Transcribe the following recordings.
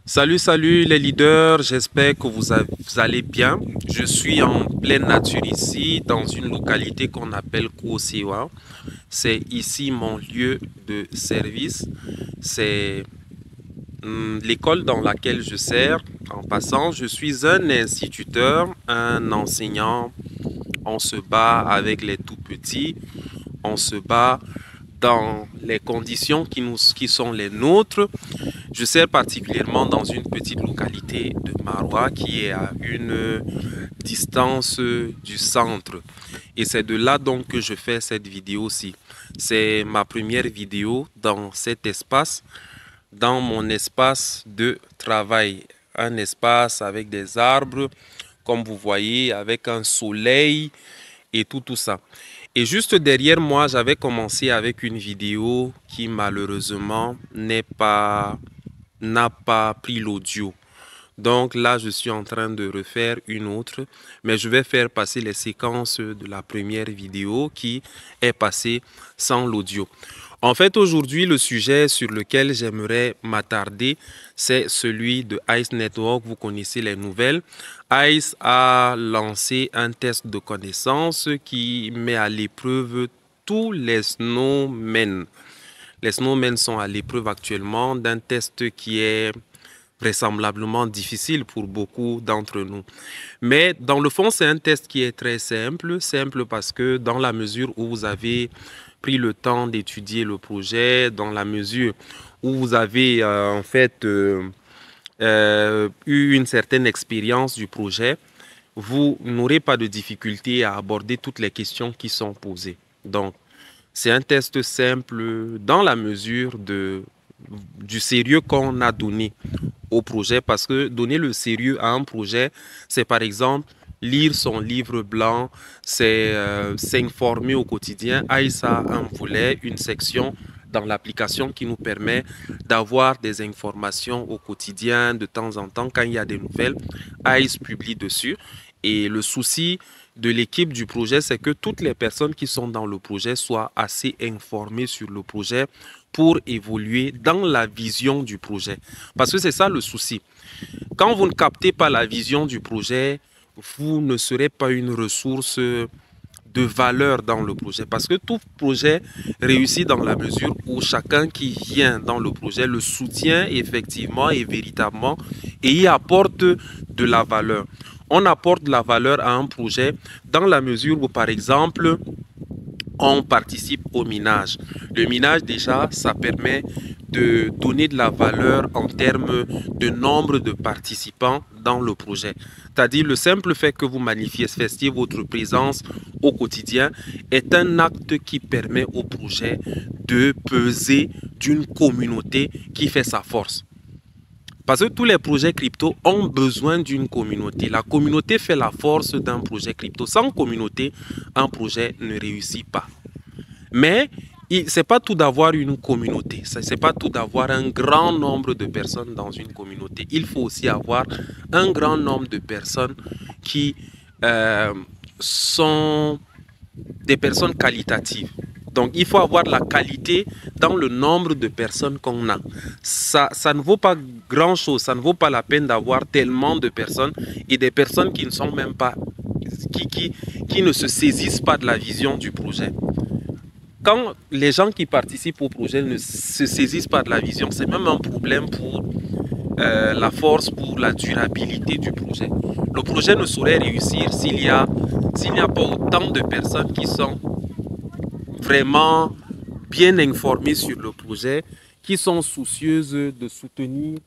Salut les leaders, j'espère que vous allez bien. Je suis en pleine nature ici, dans une localité qu'on appelle Kouosewa. C'est ici mon lieu de service. C'est l'école dans laquelle je sers. En passant, je suis un instituteur, un enseignant. On se bat avec les tout petits. On se bat dans les conditions qui sont les nôtres. Je sers particulièrement dans une petite localité de Maroua qui est à une distance du centre. Et c'est de là donc que je fais cette vidéo-ci. C'est ma première vidéo dans cet espace, dans mon espace de travail. Un espace avec des arbres, comme vous voyez, avec un soleil et tout ça. Et juste derrière moi, j'avais commencé avec une vidéo qui malheureusement n'a pas pris l'audio. Donc là, je suis en train de refaire une autre, mais je vais faire passer les séquences de la première vidéo qui est passée sans l'audio. En fait, aujourd'hui, le sujet sur lequel j'aimerais m'attarder, c'est celui de ICE Network. Vous connaissez les nouvelles. ICE a lancé un test de connaissances qui met à l'épreuve tous les snowmen. Les snowmen sont à l'épreuve actuellement d'un test qui est vraisemblablement difficile pour beaucoup d'entre nous. Mais dans le fond, c'est un test qui est très simple. Simple parce que dans la mesure où vous avez pris le temps d'étudier le projet, dans la mesure où vous avez eu une certaine expérience du projet, vous n'aurez pas de difficulté à aborder toutes les questions qui sont posées. Donc, c'est un test simple dans la mesure du sérieux qu'on a donné au projet, parce que donner le sérieux à un projet, c'est par exemple lire son livre blanc, c'est s'informer au quotidien. ICE a un volet, une section dans l'application qui nous permet d'avoir des informations au quotidien de temps en temps. Quand il y a des nouvelles, ICE publie dessus. Et le souci de l'équipe du projet, c'est que toutes les personnes qui sont dans le projet soient assez informées sur le projet pour évoluer dans la vision du projet. Parce que c'est ça le souci. Quand vous ne captez pas la vision du projet, vous ne serez pas une ressource de valeur dans le projet. Parce que tout projet réussit dans la mesure où chacun qui vient dans le projet le soutient effectivement et véritablement et y apporte de la valeur. On apporte de la valeur à un projet dans la mesure où, par exemple, on participe au minage. Le minage, déjà, ça permet de donner de la valeur en termes de nombre de participants dans le projet. C'est-à-dire le simple fait que vous manifestiez votre présence au quotidien est un acte qui permet au projet de peser d'une communauté qui fait sa force. Parce que tous les projets crypto ont besoin d'une communauté. La communauté fait la force d'un projet crypto. Sans communauté, un projet ne réussit pas. Mais ce n'est pas tout d'avoir une communauté. Ce n'est pas tout d'avoir un grand nombre de personnes dans une communauté. Il faut aussi avoir un grand nombre de personnes qui sont des personnes qualitatives. Donc, il faut avoir la qualité dans le nombre de personnes qu'on a. Ça ne vaut pas grand-chose. Ça ne vaut pas la peine d'avoir tellement de personnes et des personnes qui ne sont même pas, qui ne se saisissent pas de la vision du projet. Quand les gens qui participent au projet ne se saisissent pas de la vision, c'est même un problème pour la force, pour la durabilité du projet. Le projet ne saurait réussir s'il n'y a pas autant de personnes qui sont vraiment bien informées sur le projet, qui sont soucieuses de soutenir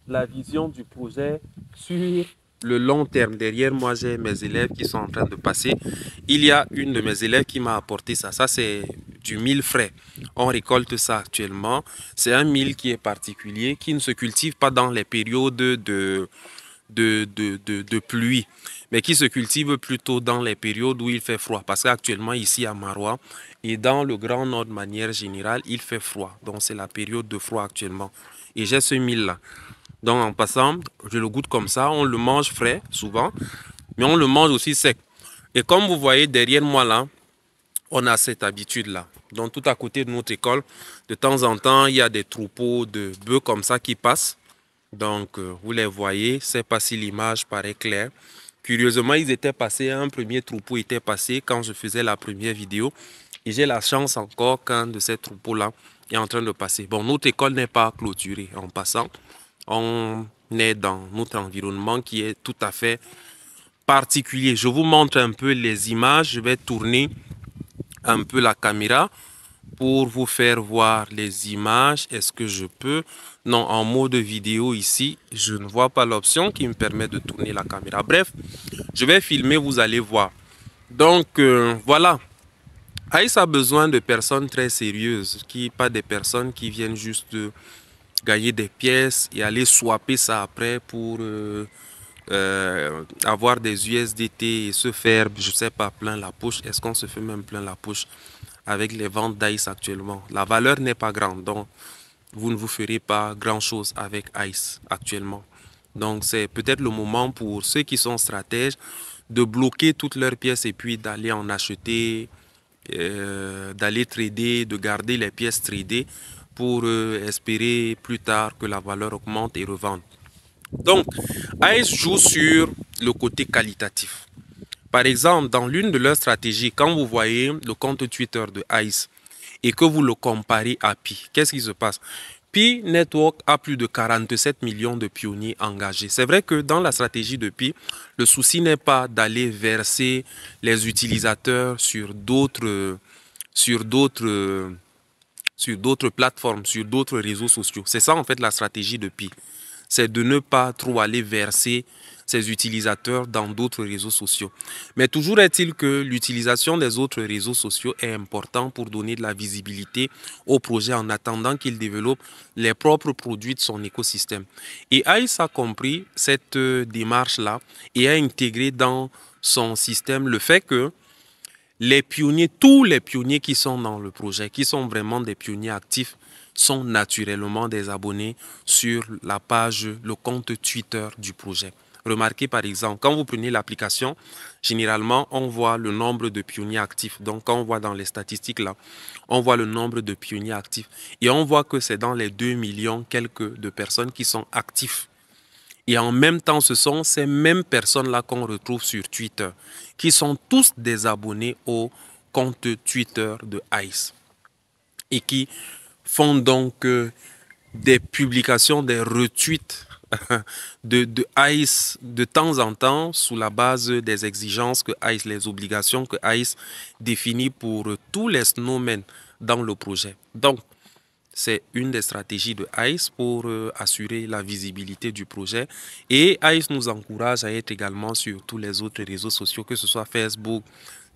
la vision du projet sur le long terme. Derrière moi, j'ai mes élèves qui sont en train de passer. Il y a une de mes élèves qui m'a apporté ça. Ça, c'est du mil frais. On récolte ça actuellement. C'est un mil qui est particulier, qui ne se cultive pas dans les périodes de pluie, mais qui se cultive plutôt dans les périodes où il fait froid. Parce qu'actuellement, ici à Maroua, et dans le Grand Nord de manière générale, il fait froid. Donc, c'est la période de froid actuellement. Et j'ai ce mil-là. Donc, en passant, je le goûte comme ça. On le mange frais, souvent, mais on le mange aussi sec. Et comme vous voyez derrière moi, là, on a cette habitude-là. Donc, tout à côté de notre école, de temps en temps, il y a des troupeaux de bœufs comme ça qui passent. Donc, vous les voyez, c'est pas si l'image paraît claire. Curieusement, ils étaient passés, un premier troupeau était passé quand je faisais la première vidéo. Et j'ai la chance encore qu'un de ces troupeaux-là est en train de passer. Bon, notre école n'est pas clôturée en passant. On est dans notre environnement qui est tout à fait particulier. Je vous montre un peu les images. Je vais tourner un peu la caméra pour vous faire voir les images. Est-ce que je peux? Non, en mode vidéo ici, je ne vois pas l'option qui me permet de tourner la caméra. Bref, je vais filmer, vous allez voir. Donc, voilà. Aïs a besoin de personnes très sérieuses, pas des personnes qui viennent juste gagner des pièces et aller swapper ça après pour avoir des USDT et se faire, je sais pas, plein la poche. Est-ce qu'on se fait même plein la poche avec les ventes d'Ice actuellement? La valeur n'est pas grande, donc vous ne vous ferez pas grand-chose avec Ice actuellement. Donc c'est peut-être le moment pour ceux qui sont stratèges de bloquer toutes leurs pièces et puis d'aller en acheter, d'aller trader, de garder les pièces tradées pour espérer plus tard que la valeur augmente et revendre. Donc, ICE joue sur le côté qualitatif. Par exemple, dans l'une de leurs stratégies, quand vous voyez le compte Twitter de ICE et que vous le comparez à Pi, qu'est-ce qui se passe? Pi Network a plus de 47 millions de pionniers engagés. C'est vrai que dans la stratégie de Pi, le souci n'est pas d'aller verser les utilisateurs sur d'autres plateformes, sur d'autres réseaux sociaux. C'est ça en fait la stratégie de Pi. C'est de ne pas trop aller verser ses utilisateurs dans d'autres réseaux sociaux. Mais toujours est-il que l'utilisation des autres réseaux sociaux est importante pour donner de la visibilité au projet en attendant qu'il développe les propres produits de son écosystème. Et Ice a compris cette démarche-là et a intégré dans son système le fait que les pionniers, tous les pionniers qui sont dans le projet, qui sont vraiment des pionniers actifs, sont naturellement des abonnés sur la page, le compte Twitter du projet. Remarquez par exemple, quand vous prenez l'application, généralement, on voit le nombre de pionniers actifs. Donc, quand on voit dans les statistiques là, on voit le nombre de pionniers actifs. Et on voit que c'est dans les 2 millions quelques de personnes qui sont actifs. Et en même temps, ce sont ces mêmes personnes-là qu'on retrouve sur Twitter, qui sont tous des abonnés au compte Twitter de ICE et qui font donc des publications, des retweets de ICE de temps en temps sous la base des exigences que ICE, les obligations que ICE définit pour tous les snowmen dans le projet. Donc, c'est une des stratégies de ICE pour assurer la visibilité du projet. Et ICE nous encourage à être également sur tous les autres réseaux sociaux, que ce soit Facebook,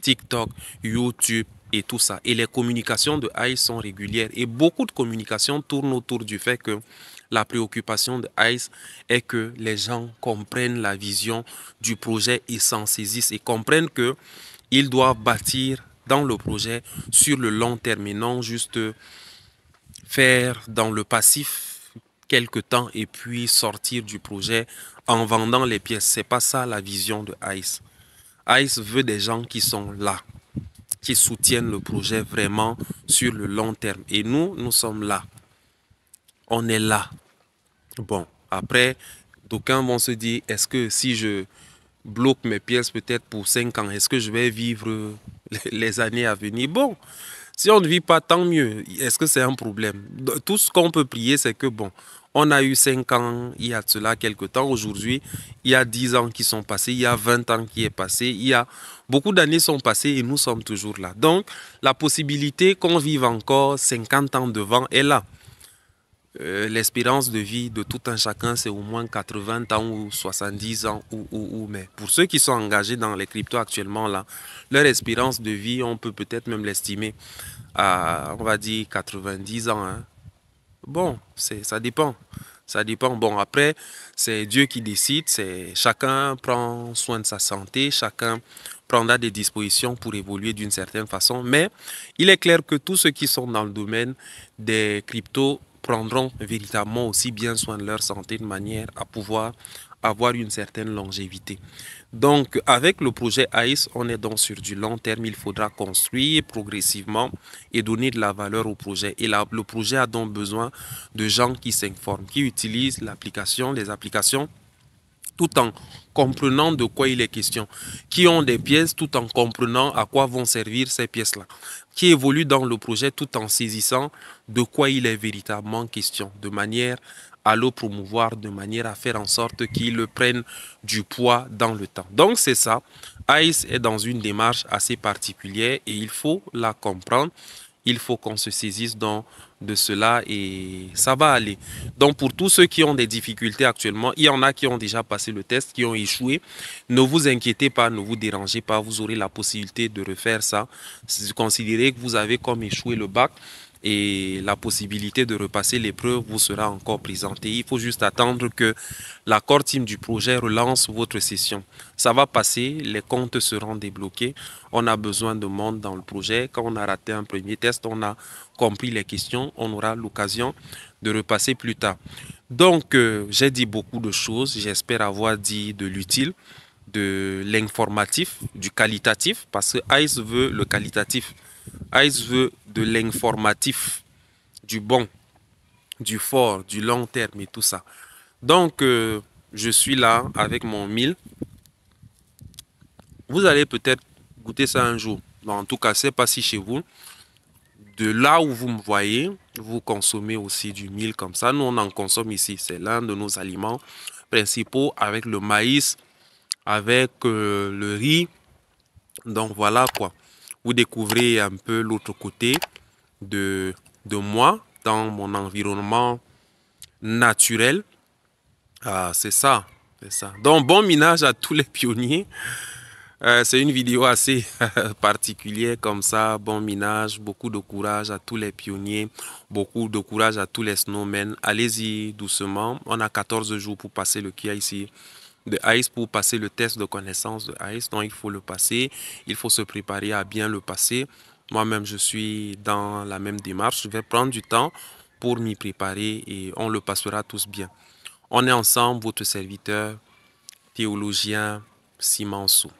TikTok, YouTube et tout ça. Et les communications de ICE sont régulières. Et beaucoup de communications tournent autour du fait que la préoccupation de ICE est que les gens comprennent la vision du projet et s'en saisissent et comprennent qu'ils doivent bâtir dans le projet sur le long terme et non juste faire dans le passif quelque temps et puis sortir du projet en vendant les pièces. C'est pas ça la vision de ICE. ICE veut des gens qui sont là, qui soutiennent le projet vraiment sur le long terme. Et nous, nous sommes là. On est là. Bon, après, d'aucuns vont se dire, est-ce que si je bloque mes pièces peut-être pour 5 ans, est-ce que je vais vivre les années à venir? Bon, si on ne vit pas, tant mieux. Est-ce que c'est un problème? Tout ce qu'on peut prier, c'est que, bon, on a eu 5 ans, il y a de cela quelques temps. Aujourd'hui, il y a 10 ans qui sont passés, il y a 20 ans qui est passé, il y a beaucoup d'années sont passées et nous sommes toujours là. Donc, la possibilité qu'on vive encore 50 ans devant est là. L'espérance de vie de tout un chacun, c'est au moins 80 ans ou 70 ans. Mais pour ceux qui sont engagés dans les cryptos actuellement, là, leur espérance de vie, on peut peut-être même l'estimer à, on va dire, 90 ans. Hein. Bon, ça dépend. Ça dépend. Bon, après, c'est Dieu qui décide. Chacun prend soin de sa santé. Chacun prendra des dispositions pour évoluer d'une certaine façon. Mais il est clair que tous ceux qui sont dans le domaine des cryptos prendront véritablement aussi bien soin de leur santé de manière à pouvoir avoir une certaine longévité. Donc, avec le projet AIS, on est donc sur du long terme. Il faudra construire progressivement et donner de la valeur au projet. Et là, le projet a donc besoin de gens qui s'informent, qui utilisent l'application, les applications, tout en comprenant de quoi il est question, qui ont des pièces tout en comprenant à quoi vont servir ces pièces-là, qui évoluent dans le projet tout en saisissant de quoi il est véritablement question, de manière à le promouvoir, de manière à faire en sorte qu'il prenne du poids dans le temps. Donc c'est ça, ICE est dans une démarche assez particulière et il faut la comprendre. Il faut qu'on se saisisse de cela et ça va aller. Donc pour tous ceux qui ont des difficultés actuellement, il y en a qui ont déjà passé le test, qui ont échoué. Ne vous inquiétez pas, ne vous dérangez pas, vous aurez la possibilité de refaire ça. Considérez que vous avez comme échoué le bac et la possibilité de repasser l'épreuve vous sera encore présentée. Il faut juste attendre que la core team du projet relance votre session. Ça va passer, les comptes seront débloqués. On a besoin de monde dans le projet. Quand on a raté un premier test, on a compris les questions. On aura l'occasion de repasser plus tard. Donc, j'ai dit beaucoup de choses. J'espère avoir dit de l'utile, de l'informatif, du qualitatif, parce que ICE veut le qualitatif. ICE veut de l'informatif, du bon, du fort, du long terme et tout ça. Donc, je suis là avec mon 1000. Vous allez peut-être goûter ça un jour. En tout cas, c'est pas si chez vous. De là où vous me voyez, vous consommez aussi du 1000 comme ça. Nous, on en consomme ici. C'est l'un de nos aliments principaux avec le maïs, avec le riz. Donc, voilà quoi. Vous découvrez un peu l'autre côté de moi dans mon environnement naturel. Ah, c'est ça. C'est ça. Donc, bon minage à tous les pionniers. C'est une vidéo assez particulière comme ça. Bon minage, beaucoup de courage à tous les pionniers, beaucoup de courage à tous les snowmen. Allez-y doucement. On a 14 jours pour passer le QIC de ICE, pour passer le test de connaissance de ICE. Donc, il faut le passer. Il faut se préparer à bien le passer. Moi-même, je suis dans la même démarche. Je vais prendre du temps pour m'y préparer et on le passera tous bien. On est ensemble, votre serviteur, théologien Simansou.